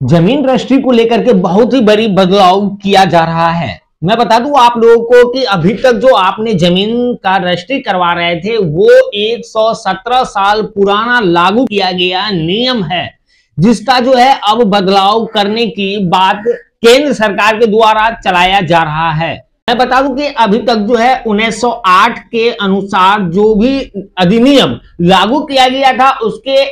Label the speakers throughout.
Speaker 1: जमीन रजिस्ट्री को लेकर के बहुत ही बड़ी बदलाव किया जा रहा है। मैं बता दूं आप लोगों को कि अभी तक जो आपने जमीन का रजिस्ट्री करवा रहे थे वो 117 साल पुराना लागू किया गया नियम है, जिसका जो है अब बदलाव करने की बात केंद्र सरकार के द्वारा चलाया जा रहा है। मैं बता दूं कि अभी तक जो है 1908 के अनुसार जो भी अधिनियम लागू किया गया था उसके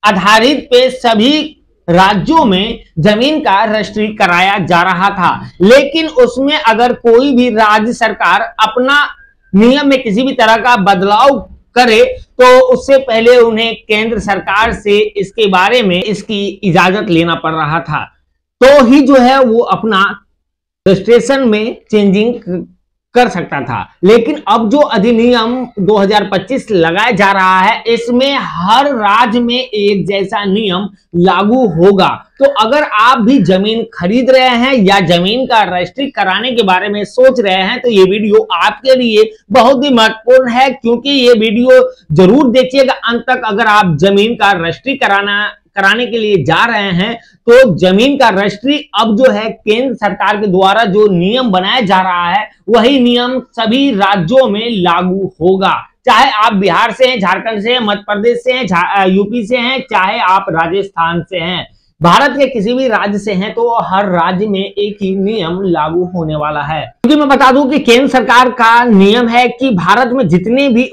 Speaker 1: आधारित पे सभी राज्यों में जमीन का रजिस्ट्री कराया जा रहा था, लेकिन उसमें अगर कोई भी राज्य सरकार अपना नियम में किसी भी तरह का बदलाव करे तो उससे पहले उन्हें केंद्र सरकार से इसके बारे में इसकी इजाजत लेना पड़ रहा था, तो ही जो है वो अपना रजिस्ट्रेशन में चेंजिंग कर सकता था। लेकिन अब जो अधिनियम 2025 लगाया जा रहा है इसमें हर राज्य में एक जैसा नियम लागू होगा। तो अगर आप भी जमीन खरीद रहे हैं या जमीन का रजिस्ट्री कराने के बारे में सोच रहे हैं तो ये वीडियो आपके लिए बहुत ही महत्वपूर्ण है, क्योंकि ये वीडियो जरूर देखिएगा अंत तक। अगर आप जमीन का रजिस्ट्री कराने के लिए जा रहे हैं तो जमीन का रजिस्ट्री अब जो है केंद्र सरकार के द्वारा जो नियम बनाया जा रहा है वही नियम सभी राज्यों में लागू होगा। चाहे आप बिहार से हैं, झारखंड से हैं, मध्य प्रदेश से हैं, यूपी से हैं, चाहे आप राजस्थान से हैं, भारत के किसी भी राज्य से हैं, तो हर राज्य में एक ही नियम लागू होने वाला है। क्योंकि मैं बता दूं कि केंद्र सरकार का नियम है कि भारत में जितने भी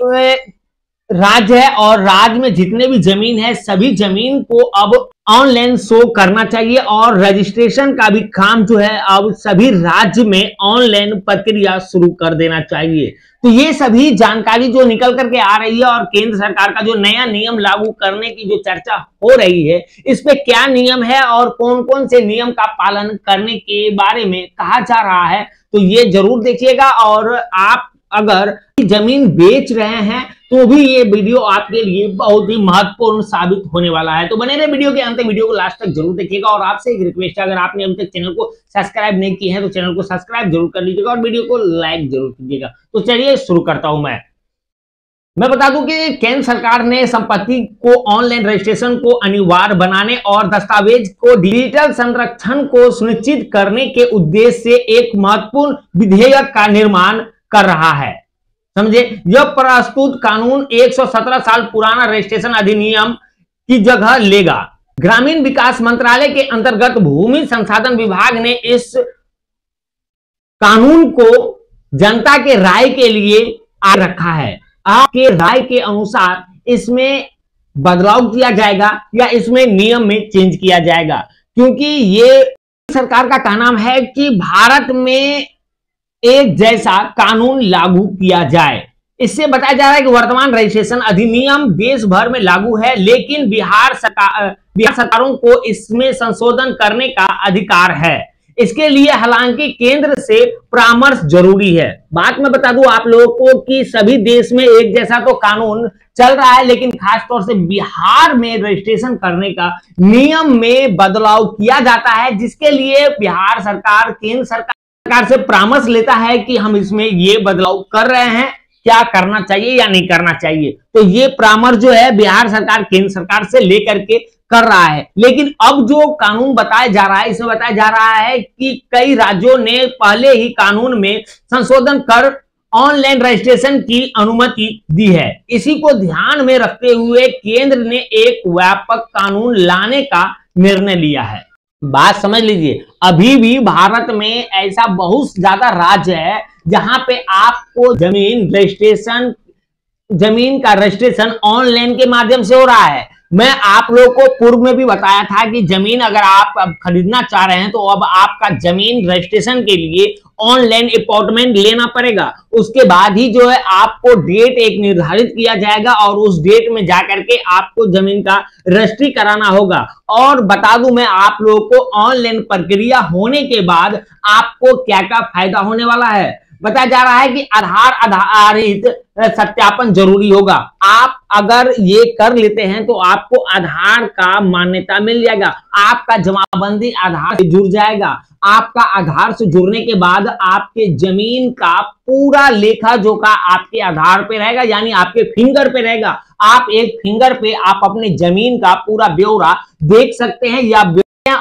Speaker 1: राज्य है और राज्य में जितने भी जमीन है सभी जमीन को अब ऑनलाइन शो करना चाहिए, और रजिस्ट्रेशन का भी काम जो है अब सभी राज्य में ऑनलाइन प्रक्रिया शुरू कर देना चाहिए। तो ये सभी जानकारी जो निकल करके आ रही है और केंद्र सरकार का जो नया नियम लागू करने की जो चर्चा हो रही है इस पे क्या नियम है और कौन कौन से नियम का पालन करने के बारे में कहा जा रहा है, तो ये जरूर देखिएगा। और आप अगर जमीन बेच रहे हैं तो भी ये वीडियो आपके लिए बहुत ही महत्वपूर्ण साबित होने वाला है। तो बने रहे वीडियो के अंत तक, वीडियो को लास्ट तक जरूर देखिएगा। और आपसे एक रिक्वेस्ट है, अगर आपने अभी तक चैनल को सब्सक्राइब नहीं किया है तो चैनल को सब्सक्राइब जरूर कर लीजिएगा और वीडियो को लाइक जरूर कीजिएगा। तो चलिए शुरू करता हूं। मैं बता दूं कि केंद्र सरकार ने संपत्ति को ऑनलाइन रजिस्ट्रेशन को अनिवार्य बनाने और दस्तावेज को डिजिटल संरक्षण को सुनिश्चित करने के उद्देश्य से एक महत्वपूर्ण विधेयक का निर्माण कर रहा है। समझे, यह प्रस्तुत कानून 117 साल पुराना रजिस्ट्रेशन अधिनियम की जगह लेगा। ग्रामीण विकास मंत्रालय के अंतर्गत भूमि संसाधन विभाग ने इस कानून को जनता के राय के लिए आ रखा है। आपके राय के अनुसार इसमें बदलाव किया जाएगा या इसमें नियम में चेंज किया जाएगा, क्योंकि ये सरकार का कहना है कि भारत में एक जैसा कानून लागू किया जाए। इससे बताया जा रहा है कि वर्तमान रजिस्ट्रेशन अधिनियम देश भर में लागू है, लेकिन बिहार सरकारों को इसमें संशोधन करने का अधिकार है। इसके लिए हालांकि केंद्र से परामर्श जरूरी है। बात मैं बता दूं आप लोगों को कि सभी देश में एक जैसा तो कानून चल रहा है, लेकिन खासतौर से बिहार में रजिस्ट्रेशन करने का नियम में बदलाव किया जाता है, जिसके लिए बिहार सरकार केंद्र सरकार से परामर्श लेता है कि हम इसमें ये बदलाव कर रहे हैं, क्या करना चाहिए या नहीं करना चाहिए। तो ये परामर्श जो है बिहार सरकार केंद्र सरकार से लेकर के कर रहा है। लेकिन अब जो कानून बताया जा रहा है इसमें बताया जा रहा है कि कई राज्यों ने पहले ही कानून में संशोधन कर ऑनलाइन रजिस्ट्रेशन की अनुमति दी है। इसी को ध्यान में रखते हुए केंद्र ने एक व्यापक कानून लाने का निर्णय लिया है। बात समझ लीजिए, अभी भी भारत में ऐसा बहुत ज्यादा राज्य है जहां पे आपको जमीन का रजिस्ट्रेशन ऑनलाइन के माध्यम से हो रहा है। मैं आप लोगों को पूर्व में भी बताया था कि जमीन अगर आप अब खरीदना चाह रहे हैं तो अब आपका जमीन रजिस्ट्रेशन के लिए ऑनलाइन अपॉइंटमेंट लेना पड़ेगा। उसके बाद ही जो है आपको डेट एक निर्धारित किया जाएगा और उस डेट में जाकर के आपको जमीन का रजिस्ट्री कराना होगा। और बता दूं मैं आप लोगों को ऑनलाइन प्रक्रिया होने के बाद आपको क्या क्या फायदा होने वाला है। बताया जा रहा है कि आधार आधारित सत्यापन जरूरी होगा। आप अगर ये कर लेते हैं तो आपको आधार का मान्यता मिल जाएगा, आपका जमाबंदी आधार से जुड़ जाएगा। आपका आधार से जुड़ने के बाद आपके जमीन का पूरा लेखा जोखा आपके आधार पे रहेगा, यानी आपके फिंगर पे रहेगा। आप एक फिंगर पे आप अपने जमीन का पूरा ब्यौरा देख सकते हैं या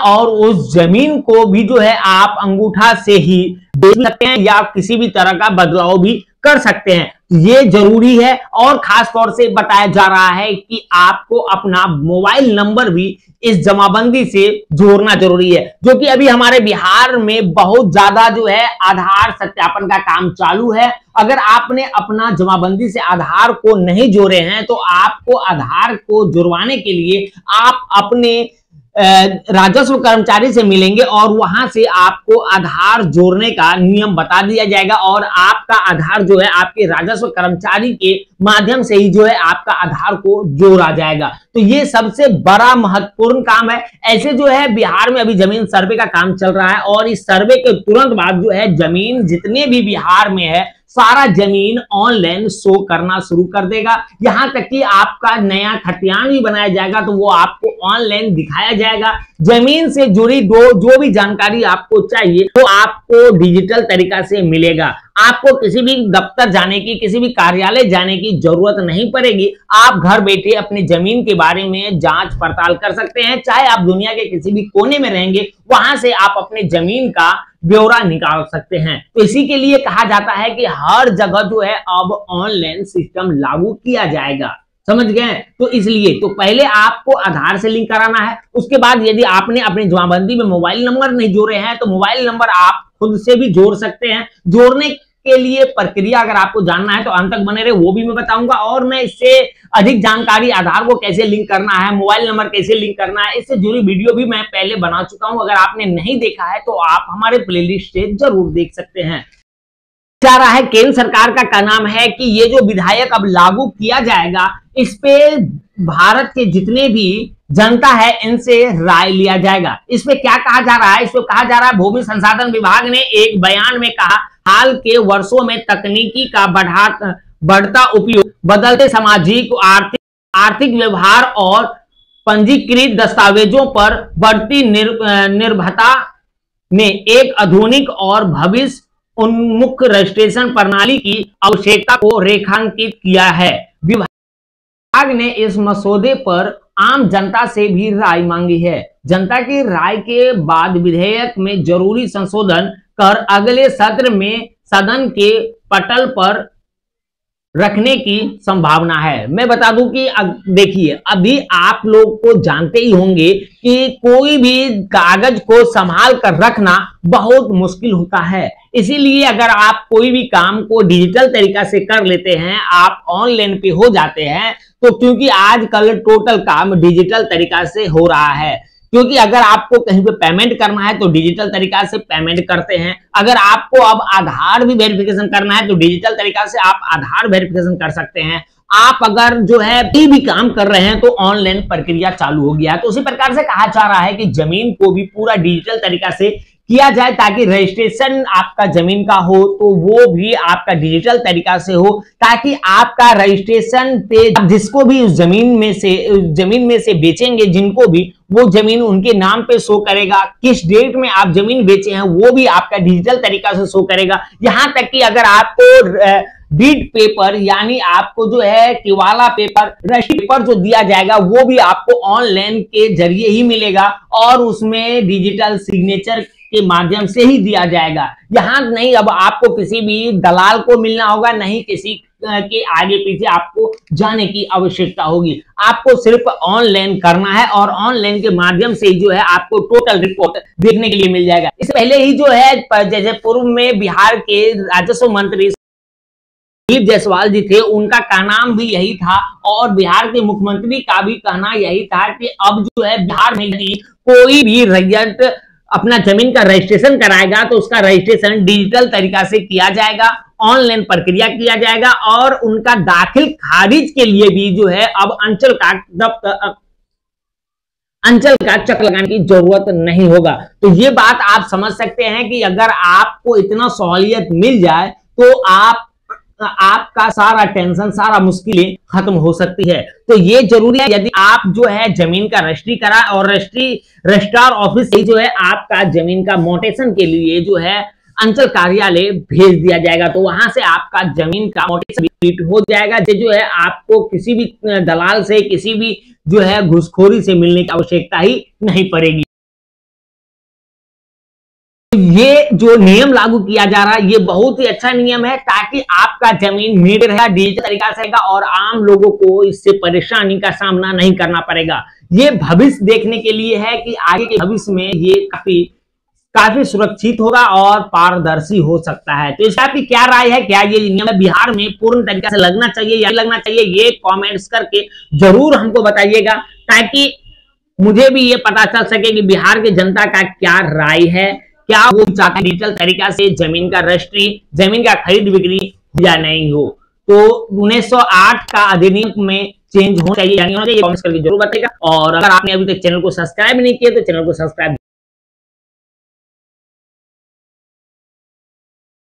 Speaker 1: और उस जमीन को भी जो है आप अंगूठा से ही बेच सकते हैं या किसी भी तरह का बदलाव भी कर सकते हैं। ये जरूरी है और खास तौर से बताया जा रहा है कि आपको अपना मोबाइल नंबर भी इस जमाबंदी से जोड़ना जरूरी है, जो कि अभी हमारे बिहार में बहुत ज्यादा जो है आधार सत्यापन का काम चालू है। अगर आपने अपना जमाबंदी से आधार को नहीं जोड़े हैं तो आपको आधार को जुड़वाने के लिए आप अपने राजस्व कर्मचारी से मिलेंगे और वहां से आपको आधार जोड़ने का नियम बता दिया जाएगा और आपका आधार जो है आपके राजस्व कर्मचारी के माध्यम से ही जो है आपका आधार को जोड़ा जाएगा। तो ये सबसे बड़ा महत्वपूर्ण काम है। ऐसे जो है बिहार में अभी जमीन सर्वे का काम चल रहा है और इस सर्वे के तुरंत बाद जो है जमीन जितने भी बिहार में है सारा जमीन ऑनलाइन शो करना शुरू कर देगा। यहां तक कि आपका नया खतियान भी बनाया जाएगा तो वो आपको ऑनलाइन दिखाया जाएगा। जमीन से जुड़ी जो भी जानकारी आपको चाहिए वो आपको डिजिटल तरीका से मिलेगा। आपको किसी भी दफ्तर जाने की, किसी भी कार्यालय जाने की जरूरत नहीं पड़ेगी। आप घर बैठे अपनी जमीन के बारे में जांच पड़ताल कर सकते हैं। चाहे आप दुनिया के किसी भी कोने में रहेंगे, वहां से आप अपने जमीन का ब्यौरा निकाल सकते हैं। तो इसी के लिए कहा जाता है कि हर जगह जो है अब ऑनलाइन सिस्टम लागू किया जाएगा। समझ गए? तो इसलिए तो पहले आपको आधार से लिंक कराना है। उसके बाद यदि आपने अपनी जमाबंदी में मोबाइल नंबर नहीं जोड़े हैं तो मोबाइल नंबर आप खुद से भी जोड़ सकते हैं। जोड़ने के लिए प्रक्रिया अगर आपको जानना है तो अंत तक बने रहे, वो भी मैं बताऊंगा। और मैं इससे अधिक जानकारी आधार को कैसे लिंक करना है, मोबाइल नंबर कैसे लिंक करना है, इससे जुड़ी वीडियो भी मैं पहले बना चुका हूं। अगर आपने नहीं देखा है तो आप हमारे प्लेलिस्ट से जरूर देख सकते हैं। जा रहा है केंद्र सरकार का नाम है कि ये जो विधायक अब लागू किया जाएगा इस पे भारत के जितने भी जनता है इनसे राय लिया जाएगा। इसमें क्या कहा जा रहा है? इसमें कहा जा रहा है भूमि संसाधन विभाग ने एक बयान में कहा हाल के वर्षों में तकनीकी का बढ़ता उपयोग, बदलते सामाजिक आर्थिक व्यवहार और पंजीकृत दस्तावेजों पर बढ़ती निर्भरता ने एक आधुनिक और भविष्य उन्मुख रजिस्ट्रेशन प्रणाली की आवश्यकता को रेखांकित किया है। विभाग ने इस मसौदे पर आम जनता से भी राय मांगी है। जनता की राय के बाद विधेयक में जरूरी संशोधन कर अगले सत्र में सदन के पटल पर रखने की संभावना है। मैं बता दूं कि देखिए अभी आप लोग को जानते ही होंगे कि कोई भी कागज को संभाल कर रखना बहुत मुश्किल होता है। इसीलिए अगर आप कोई भी काम को डिजिटल तरीका से कर लेते हैं, आप ऑनलाइन पे हो जाते हैं, तो क्योंकि आजकल टोटल काम डिजिटल तरीका से हो रहा है। क्योंकि अगर आपको कहीं पे पेमेंट करना है तो डिजिटल तरीका से पेमेंट करते हैं। अगर आपको अब आधार भी वेरिफिकेशन करना है तो डिजिटल तरीका से आप आधार वेरिफिकेशन कर सकते हैं। आप अगर जो है कोई भी काम कर रहे हैं तो ऑनलाइन प्रक्रिया चालू हो गया है। तो उसी प्रकार से कहा जा रहा है कि जमीन को भी पूरा डिजिटल तरीका से किया जाए ताकि रजिस्ट्रेशन आपका जमीन का हो तो वो भी आपका डिजिटल तरीका से हो, ताकि आपका रजिस्ट्रेशन पे जिसको भी उस जमीन में से बेचेंगे, जिनको भी वो जमीन उनके नाम पे शो करेगा। किस डेट में आप जमीन बेचे हैं वो भी आपका डिजिटल तरीका से शो करेगा। यहां तक कि अगर आपको डीड पेपर यानी आपको जो है किवाला पेपर, रजिस्ट्री पेपर जो दिया जाएगा वो भी आपको ऑनलाइन के जरिए ही मिलेगा और उसमें डिजिटल सिग्नेचर के माध्यम से ही दिया जाएगा। यहां नहीं अब आपको किसी भी दलाल को मिलना होगा, नहीं किसी के आगे पीछे आपको जाने की आवश्यकता होगी। आपको सिर्फ ऑनलाइन करना है और ऑनलाइन के माध्यम से ही जो है आपको टोटल रिपोर्ट देखने के लिए मिल जाएगा। इससे पहले ही जो है जैसे पूर्व में बिहार के राजस्व मंत्री दिलीप जायसवाल जी थे, उनका कहना भी यही था और बिहार के मुख्यमंत्री का भी कहना यही था कि अब जो है बिहार में यदि कोई भी रैयत अपना जमीन का रजिस्ट्रेशन कराएगा तो उसका रजिस्ट्रेशन डिजिटल तरीका से किया जाएगा, ऑनलाइन प्रक्रिया किया जाएगा और उनका दाखिल खारिज के लिए भी जो है अब अंचल का चक लगाने की जरूरत नहीं होगा। तो ये बात आप समझ सकते हैं कि अगर आपको इतना सहूलियत मिल जाए तो आपका सारा टेंशन, सारा मुश्किलें खत्म हो सकती है। तो ये जरूरी है यदि आप जो है जमीन का रजिस्ट्री करा और रजिस्ट्रार ऑफिस से जो है आपका जमीन का मोटेशन के लिए जो है अंचल कार्यालय भेज दिया जाएगा, तो वहां से आपका जमीन का मोटेशन हो जाएगा। जो है आपको किसी भी दलाल से, किसी भी जो है घूसखोरी से मिलने की आवश्यकता ही नहीं पड़ेगी। ये जो नियम लागू किया जा रहा है ये बहुत ही अच्छा नियम है, ताकि आपका जमीन नीड रहेगा, डिजिटल तरीका से रहेगा और आम लोगों को इससे परेशानी का सामना नहीं करना पड़ेगा। ये भविष्य देखने के लिए है कि आगे के भविष्य में ये काफी सुरक्षित होगा और पारदर्शी हो सकता है। तो इसका आपकी क्या राय है? क्या ये नियम बिहार में पूर्ण तरीके से लगना चाहिए या लगना चाहिए? ये कमेंट्स करके जरूर हमको बताइएगा, ताकि मुझे भी ये पता चल सके कि बिहार की जनता का क्या राय है, क्या वो चाहता है डिजिटल तरीका से जमीन का रजिस्ट्री, जमीन का खरीद बिक्री या नहीं हो। तो 1908 का अधिनियम में चेंज होना चाहिए, कमेंट्स करके जरूर बताइएगा। और अगर आपने अभी तक चैनल को सब्सक्राइब नहीं किया तो चैनल को सब्सक्राइब